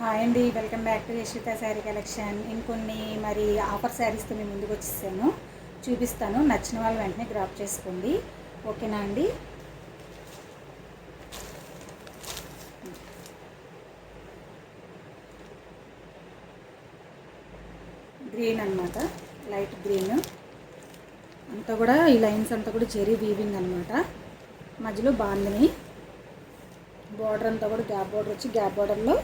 Hi అండి, welcome back to Yashwitha sari collection. ఇంకొన్ని మరి ఆఫర్ శారీస్తో మేము ముందుకు వచ్చేసాను, చూపిస్తాను. నచ్చిన వాళ్ళు వెంటనే గ్రాప్ చేసుకోండి, ఓకేనా అండి. గ్రీన్ అనమాట, లైట్ గ్రీన్ అంతా కూడా, ఈ లైన్స్ అంతా కూడా జెరీ వీవింగ్ అనమాట. మధ్యలో బాందని బార్డర్ అంతా కూడా గ్యాప్ బార్డర్ వచ్చి, గ్యాప్ బార్డర్లో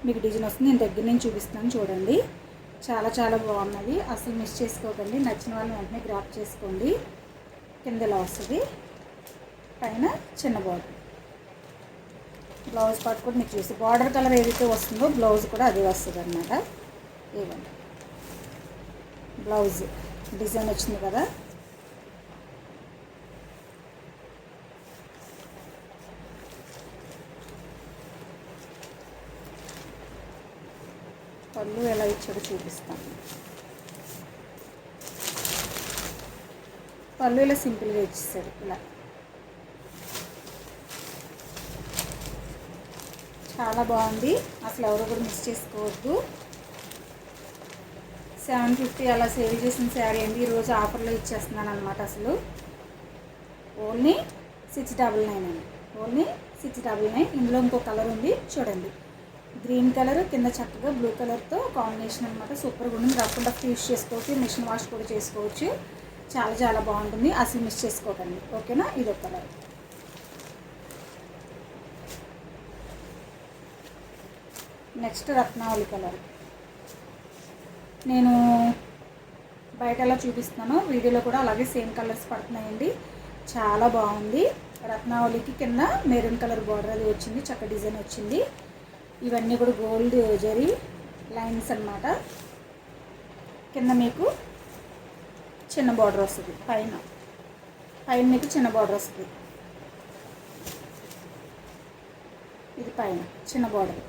మీకు డిజైన్ వస్తుంది. నేను దగ్గర నుంచి చూపిస్తాను చూడండి. చాలా చాలా బాగున్నది, అసలు మిస్ చేసుకోకండి. నచ్చిన వాళ్ళు వెంటనే గ్రాప్ చేసుకోండి. కింద ఇలా వస్తుంది, పైన చిన్న బార్డర్. బ్లౌజ్ పార్ట్ కూడా మీకు చూసి బార్డర్ కలర్ ఏదైతే వస్తుందో బ్లౌజ్ కూడా అదే వస్తుంది అనమాట. ఇవ్వండి, బ్లౌజ్ డిజైన్ వచ్చింది కదా. పళ్ళు ఎలా ఇచ్చాడో చూపిస్తాను. పళ్ళు ఇలా సింపుల్గా ఇచ్చేసాడు. ఇలా చాలా బాగుంది, అసలు ఎవరు కూడా మిస్ చేసుకోవద్దు. 750 అలా సేల్ చేసిన శారీ అండి, ఈరోజు ఆఫర్లో ఇచ్చేస్తున్నాను అనమాట. అసలు ఓన్లీ 699 అండి, ఓన్లీ 699. ఇందులో ఇంకో కలర్ ఉంది చూడండి, గ్రీన్ కలర్ కింద చక్కగా బ్లూ కలర్తో కాంబినేషన్ అనమాట. సూపర్గా ఉంటుంది. రఫ్ అండ్ టఫ్ యూస్ చేసుకోవచ్చు, మిషన్ వాష్ కూడా చేసుకోవచ్చు. చాలా చాలా బాగుంటుంది, అసలు మిస్ చేసుకోకండి, ఓకేనా. ఇది ఒక కలర్. నెక్స్ట్ రత్నావళి కలర్. నేను బయట ఎలా చూపిస్తున్నానో వీడియోలో కూడా అలాగే సేమ్ కలర్స్ పడుతున్నాయండి. చాలా బాగుంది. రత్నావళికి కింద మెరూన్ కలర్ బార్డర్ అది వచ్చింది, చక్క డిజైన్ వచ్చింది. ఇవన్నీ కూడా గోల్డ్ జరీ లైన్స్ అన్నమాట. కింద మీకు చిన్న బార్డర్ వస్తుంది, పైన మీకు చిన్న బార్డర్ వస్తుంది. ఇది పైన చిన్న బార్డర్.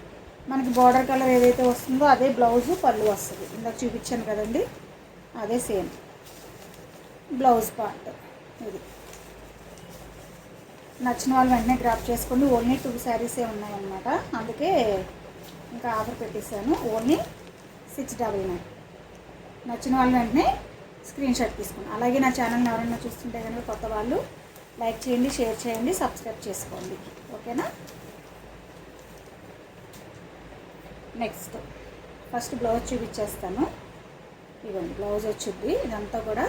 మనకి బార్డర్ కలర్ ఏదైతే వస్తుందో అదే బ్లౌజు పళ్ళు వస్తుంది. ఇందాక చూపించాను కదండి, అదే సేమ్ బ్లౌజ్ పార్ట్. ఇది నచ్చిన వాళ్ళు వెంటనే గ్రాప్ చేసుకోండి. ఓన్లీ 2 శారీసే ఉన్నాయన్నమాట, అందుకే ఇంకా ఆఫర్ పెట్టేశాను. ఓన్లీ 699. నచ్చిన వాళ్ళు వెంటనే స్క్రీన్ షాట్ తీసుకోండి. అలాగే నా ఛానల్ని ఎవరైనా చూస్తుంటే కనుక కొత్త వాళ్ళు లైక్ చేయండి, షేర్ చేయండి, సబ్స్క్రైబ్ చేసుకోండి, ఓకేనా. నెక్స్ట్ ఫస్ట్ బ్లౌజ్ చూపించేస్తాను. ఇవ్వండి, బ్లౌజ్ వచ్చింది. ఇదంతా కూడా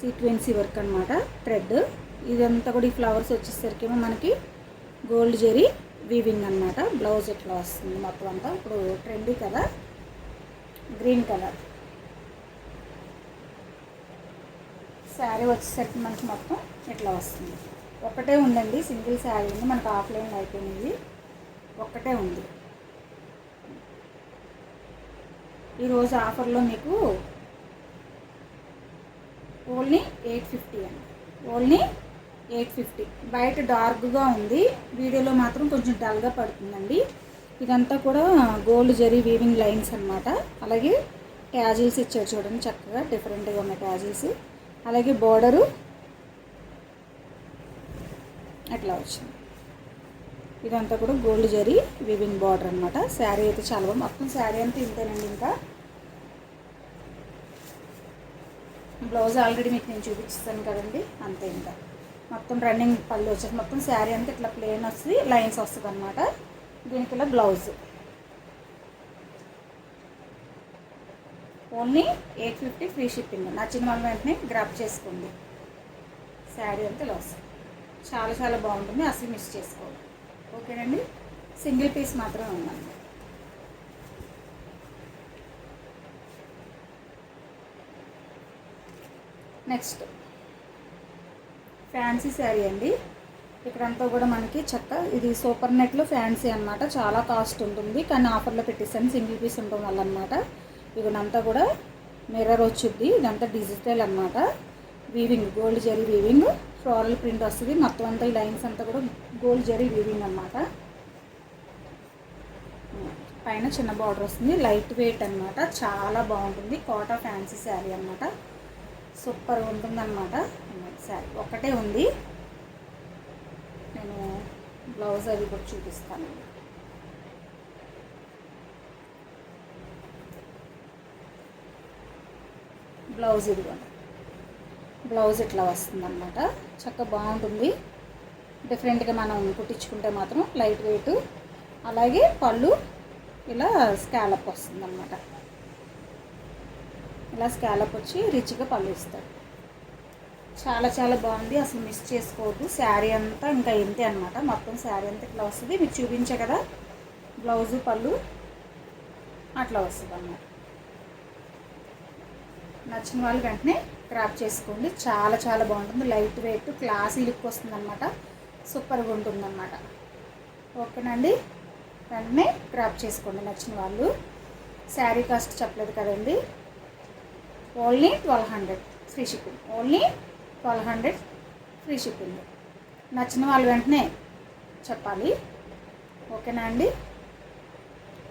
సీక్వెన్సీ వర్క్ అనమాట, థ్రెడ్. ఇదంతా కూడా ఈ ఫ్లవర్స్ వచ్చేసరికేమో మనకి గోల్డ్ జెరీ వీవింగ్ అనమాట. బ్లౌజ్ ఇట్లా వస్తుంది మొత్తం అంతా. ఇప్పుడు ట్రెండీ కదా, గ్రీన్ కలర్. శారీ వచ్చేసరికి మనకి మొత్తం ఇట్లా వస్తుంది. ఒక్కటే ఉందండి, సింగిల్ శారీ ఉంది మనకు. ఆఫ్లైన్లో అయిపోయింది, ఒక్కటే ఉంది. ఈరోజు ఆఫర్లో మీకు ఓన్లీ 850 అండి, ఓన్లీ 850. బయట డార్క్గా ఉంది, వీడియోలో మాత్రం కొంచెం డల్గా పడుతుందండి. ఇదంతా కూడా గోల్డ్ జరీ వీవింగ్ లైన్స్ అనమాట. అలాగే ట్యాజిల్స్ ఇచ్చారు చూడండి, చక్కగా డిఫరెంట్గా ఉన్న ట్యాజిల్స్. అలాగే బోర్డరు అట్లా వచ్చింది. ఇదంతా కూడా గోల్డ్ జరీ వీవింగ్ బార్డర్ అనమాట. శారీ అయితే చాలా బాగుంది. మొత్తం శారీ అంతా ఇంతేనండి. ఇంకా బ్లౌజ్ ఆల్రెడీ మీకు నేను చూపిస్తాను కదండి, అంతే. ఇంకా మొత్తం రన్నింగ్ పళ్ళు వచ్చేసి మొత్తం శారీ అంతా ఇట్లా ప్లెయిన్ వస్తుంది, లైన్స్ వస్తుంది అనమాట. దీనికి ఇలా బ్లౌజ్ ఓన్లీ 850 ఫ్రీ షిప్పింగ్. నచ్చిన వాళ్ళు వెంటనే గ్రాప్ చేసుకోండి. శారీ అంతా ఇలా వస్తుంది, చాలా చాలా బాగుంటుంది, అసలు మిస్ చేసుకోండి, ఓకేనండి. సింగిల్ పీస్ మాత్రమే ఉందండి. నెక్స్ట్ ఫ్యాన్సీ శారీ అండి. ఇక్కడంతా కూడా మనకి చక్క, ఇది సూపర్ నెట్లో ఫ్యాన్సీ అనమాట. చాలా కాస్ట్ ఉంటుంది, కానీ ఆఫర్లో పెట్టేసాను సింగిల్ పీస్ ఉండడం వల్ల అనమాట. ఇవన్నంతా కూడా మిర్రర్ వచ్చింది. ఇదంతా డిజిటల్ అనమాట. Weaving gold zari weaving, floral print వస్తుంది మొత్తం అంతా. ఈ లైన్స్ అంతా కూడా గోల్డ్ జరీ వీవింగ్ అనమాట. పైన చిన్న బార్డర్ వస్తుంది, లైట్ వెయిట్ అనమాట. చాలా బాగుంటుంది, కోటా ఫ్యాన్సీ శారీ అనమాట. సూపర్గా ఉంటుందన్నమాట. శారీ ఒక్కటే ఉంది, నేను బ్లౌజ్ అది కూడా చూపిస్తాను. బ్లౌజ్ ఇదిగోండి, బ్లౌజ్ ఇట్లా వస్తుంది అన్నమాట. చక్కగా బాగుంటుంది. డిఫరెంట్గా మనం కుట్టించుకుంటే మాత్రం లైట్ వెయిట్. అలాగే పళ్ళు ఇలా స్కాలప్ వస్తుంది అన్నమాట. ఇలా స్కాలప్ వచ్చి రిచ్గా పళ్ళు ఇస్తారు. చాలా చాలా బాగుంది, అసలు మిస్ చేసుకోవద్దు. శారీ అంతా ఇంకా ఇంతే అనమాట. మొత్తం శారీ అంతా ఇట్లా వస్తుంది. మీకు చూపించే కదా బ్లౌజు పళ్ళు అట్లా వస్తుంది అన్నమాట. నచ్చిన వాళ్ళు వెంటనే క్రాప్ చేసుకోండి. చాలా చాలా బాగుంటుంది. లైట్ వెయిట్ క్లాసీ లుక్ వస్తుంది అనమాట. సూపర్గా ఉంటుంది అన్నమాట. ఓకేనండి, వెంటనే క్రాప్ చేసుకోండి నచ్చిన వాళ్ళు. శారీ కాస్ట్ చెప్పలేదు కదండి, only 1200 free shipping. Only 1200 free shipping. నచ్చిన వాళ్ళు వెంటనే చెప్పాలి. ఓకేనా అండి.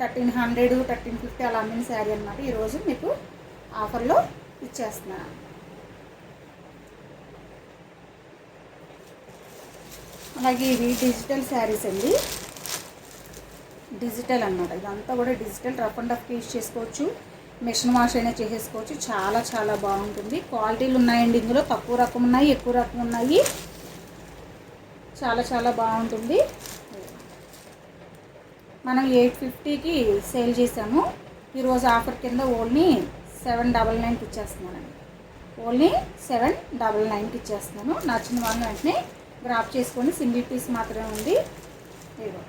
1300 1350 అలా అమ్మిన శారీ అనమాట. ఈరోజు మీకు ఆఫర్లో ఇచ్చేస్తున్నాను. అలాగే ఇవి డిజిటల్ శారీస్ అండి. డిజిటల్ అన్నమాట. ఇదంతా కూడా digital. Rough and tough use చేసుకోవచ్చు, మిషన్ వాష్ అయినా చేసేసుకోవచ్చు. చాలా చాలా బాగుంటుంది. క్వాలిటీలు ఉన్నాయండి ఇందులో. తక్కువ రకం ఉన్నాయి, ఎక్కువ రకం ఉన్నాయి. చాలా చాలా బాగుంటుంది. మనం 850కి సేల్ చేసాము. ఈరోజు ఆఫర్ కింద ఓన్లీ 799కి ఇచ్చేస్తున్నానండి. ఓన్లీ 799కి ఇచ్చేస్తున్నాను. నచ్చిన వాళ్ళని వెంటనే గ్రాప్ చేసుకొని, సింగిల్ పీస్ మాత్రమే ఉంది. ఇదిగో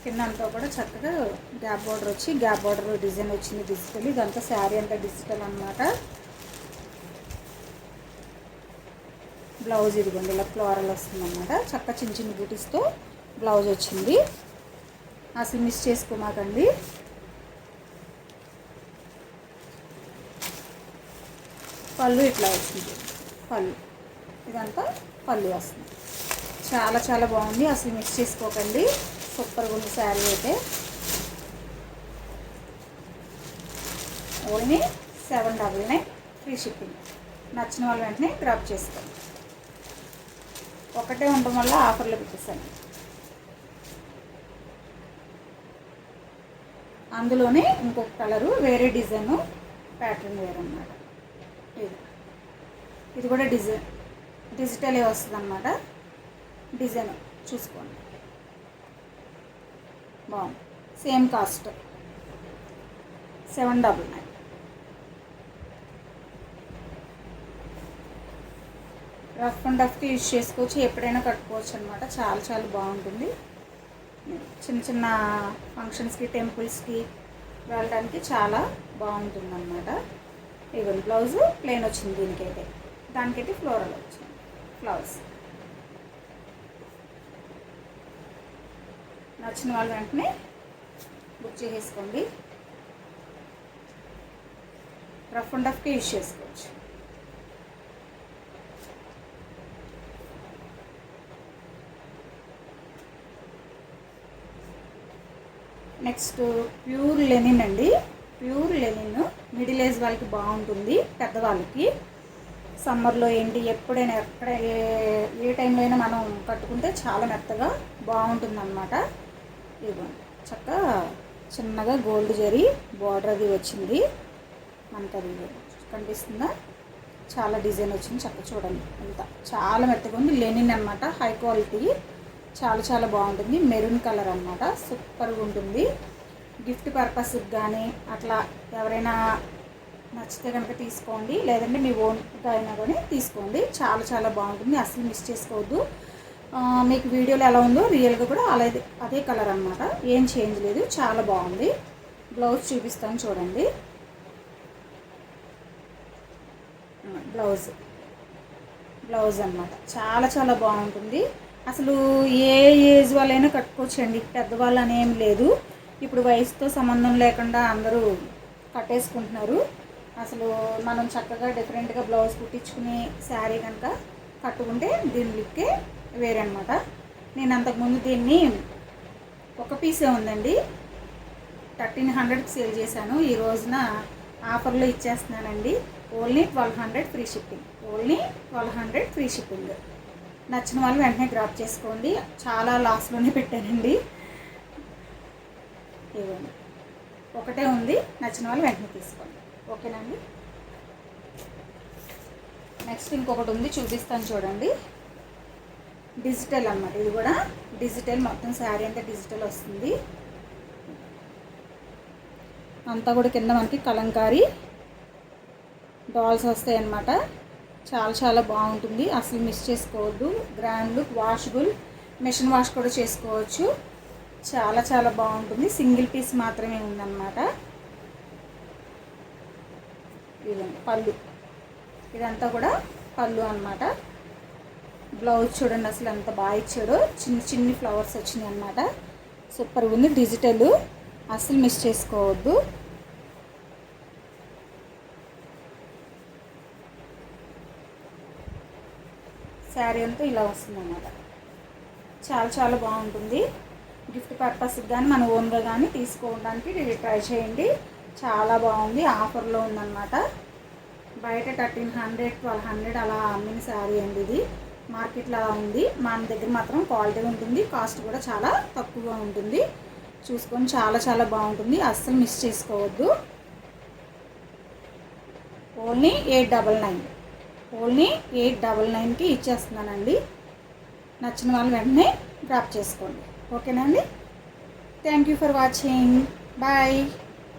కింద అంతా కూడా చక్కగా గ్యాప్ బార్డర్ వచ్చి, గ్యాప్ బార్డర్ డిజైన్ వచ్చింది డిజిటల్. ఇదంతా శారీ అంతా డిజిటల్ అన్నమాట. బ్లౌజ్ ఇదిగోండి ఇలా ఫ్లోరల్ వస్తుంది అన్నమాట. చక్క చిన్న చిన్న బూటీస్తో బ్లౌజ్ వచ్చింది. అసలు మిస్ చేసుకోమాకండి. పళ్ళు ఇట్లా వచ్చింది. పళ్ళు ఇదంతా పళ్ళు వస్తుంది. చాలా చాలా బాగుంది. అసలు మిస్ చేసుకోకండి. సూపర్గా ఉంది శారీ అయితే. Only 799 free shipping. నచ్చిన వాళ్ళు వెంటనే డ్రాప్ చేసుకోండి. ఒకటే ఉండడం వల్ల ఆఫర్లో పెట్టేశాను. అందులోనే ఇంకొక కలరు వేరే డిజైను, ప్యాటర్న్ వేరే అన్నమాట. ఇది కూడా డిజిటలే వస్తుంది అన్నమాట. డిజైన్ చూసుకోండి, బాగుంది. Same cost 799. రఫ్ అండ్ టఫ్కి యూజ్ చేసుకోవచ్చు, ఎప్పుడైనా కట్టుకోవచ్చు అనమాట. చాలా చాలా బాగుంటుంది. చిన్న చిన్న ఫంక్షన్స్కి, టెంపుల్స్కి వెళ్ళడానికి చాలా బాగుంటుంది అన్నమాట. ఇవ్వండి బ్లౌజు ప్లెయిన్ వచ్చింది దీనికైతే. దానికైతే ఫ్లోరల్ వచ్చింది బ్లౌజ్. నచ్చిన వాళ్ళు వెంటనే బుక్ చేసేసుకోండి. రఫ్ అండ్ టఫ్కి యూజ్ చేసుకోవచ్చు. నెక్స్ట్ ప్యూర్ లెనిన్ అండి. ప్యూర్ లెనిన్ మిడిల్ ఏజ్ వాళ్ళకి బాగుంటుంది, పెద్దవాళ్ళకి. సమ్మర్లో ఏంటి, ఎప్పుడైనా ఎక్కడ ఏ టైంలో అయినా మనం కట్టుకుంటే చాలా మెత్తగా బాగుంటుంది అన్నమాట. ఇదిగోండి చక్కగా చిన్నగా గోల్డ్ జరీ బార్డర్ అది వచ్చింది మనకు. అది కనిపిస్తుందా? చాలా డిజైన్ వచ్చింది. చక్కగా చూడండి, అంతా చాలా మెత్తగా ఉంది. లెనిన్ అన్నమాట, హై క్వాలిటీ. చాలా చాలా బాగుంటుంది. మెరూన్ కలర్ అన్నమాట. సూపర్గా ఉంటుంది. గిఫ్ట్ పర్పస్కి కానీ అట్లా ఎవరైనా నచ్చితే కనుక తీసుకోండి, లేదంటే మీ ఓన్గా అయినా కానీ తీసుకోండి. చాలా చాలా బాగుంటుంది. అసలు మిస్ చేసుకోవద్దు. మీకు వీడియోలో ఎలా ఉందో రియల్గా కూడా అదే కలర్ అన్నమాట. ఏం చేంజ్ లేదు. చాలా బాగుంది. బ్లౌజ్ చూపిస్తాను చూడండి. బ్లౌజ్ అన్నమాట. చాలా చాలా బాగుంటుంది. అసలు ఏ ఏజ్ వాళ్ళైనా కట్టుకోవచ్చండి, పెద్దవాళ్ళు అనేం లేదు. ఇప్పుడు వయసుతో సంబంధం లేకుండా అందరూ కట్టేసుకుంటున్నారు. అసలు మనం చక్కగా డిఫరెంట్గా బ్లౌజ్ కుట్టించుకుని శారీ కనుక కట్టుకుంటే దీని లుక్కే వేరే అనమాట. నేను అంతకుముందు దీన్ని ఒక పీసే ఉందండి, 1300కి సేల్ చేశాను. ఈ రోజున ఆఫర్లో ఇచ్చేస్తున్నానండి. Only 1200 free shipping. Only 1200 free shipping. నచ్చిన వాళ్ళు వెంటనే గ్రాప్ చేసుకోండి. చాలా లాస్లోనే పెట్టానండి. ఇవ్వండి ఒకటే ఉంది, నచ్చిన వాళ్ళు వెంటనే తీసుకోండి. ఓకేనండి. నెక్స్ట్ ఇంకొకటి ఉంది, చూపిస్తాను చూడండి. డిజిటల్ అన్నమాట. ఇది కూడా డిజిటల్, మొత్తం శారీ అంతా డిజిటల్ వస్తుంది. అంతా కూడా కింద మనకి కలంకారీ డాల్స్ వస్తాయి అన్నమాట. చాలా చాలా బాగుంటుంది, అసలు మిస్ చేసుకోవద్దు. Grand look, washable, machine wash కూడా చేసుకోవచ్చు. చాలా చాలా బాగుంటుంది. సింగిల్ పీస్ మాత్రమే ఉందన్నమాట. ఇదండి పళ్ళు, ఇదంతా కూడా పళ్ళు అన్నమాట. బ్లౌజ్ చూడండి అసలు ఎంత బాగా ఇచ్చాడో, చిన్న చిన్ని ఫ్లవర్స్ వచ్చినాయి అన్నమాట. సూపర్గా ఉంది. డిజిటల్, అసలు మిస్ చేసుకోవద్దు. శారీ అంతా ఇలా వస్తుందన్నమాట. చాలా చాలా బాగుంటుంది. గిఫ్ట్ పర్పస్కి కానీ మన ఓన్గా కానీ తీసుకోవడానికి ట్రై చేయండి. చాలా బాగుంది. ఆఫర్లో ఉందన్నమాట. బయట 1300, 1200 అలా అమ్మిన శారీ అండి ఇది. మార్కెట్లో అలా ఉంది. మన దగ్గర మాత్రం క్వాలిటీ ఉంటుంది, కాస్ట్ కూడా చాలా తక్కువగా ఉంటుంది. చూసుకొని చాలా చాలా బాగుంటుంది, అస్సలు మిస్ చేసుకోవద్దు. ఓన్లీ 899, ఓన్లీ 899కి ఇచ్చేస్తున్నానండి. నచ్చిన వాళ్ళు వెంటనే డ్రాప్ చేసుకోండి. ఓకేనా అండి. Thank you for watching. Bye.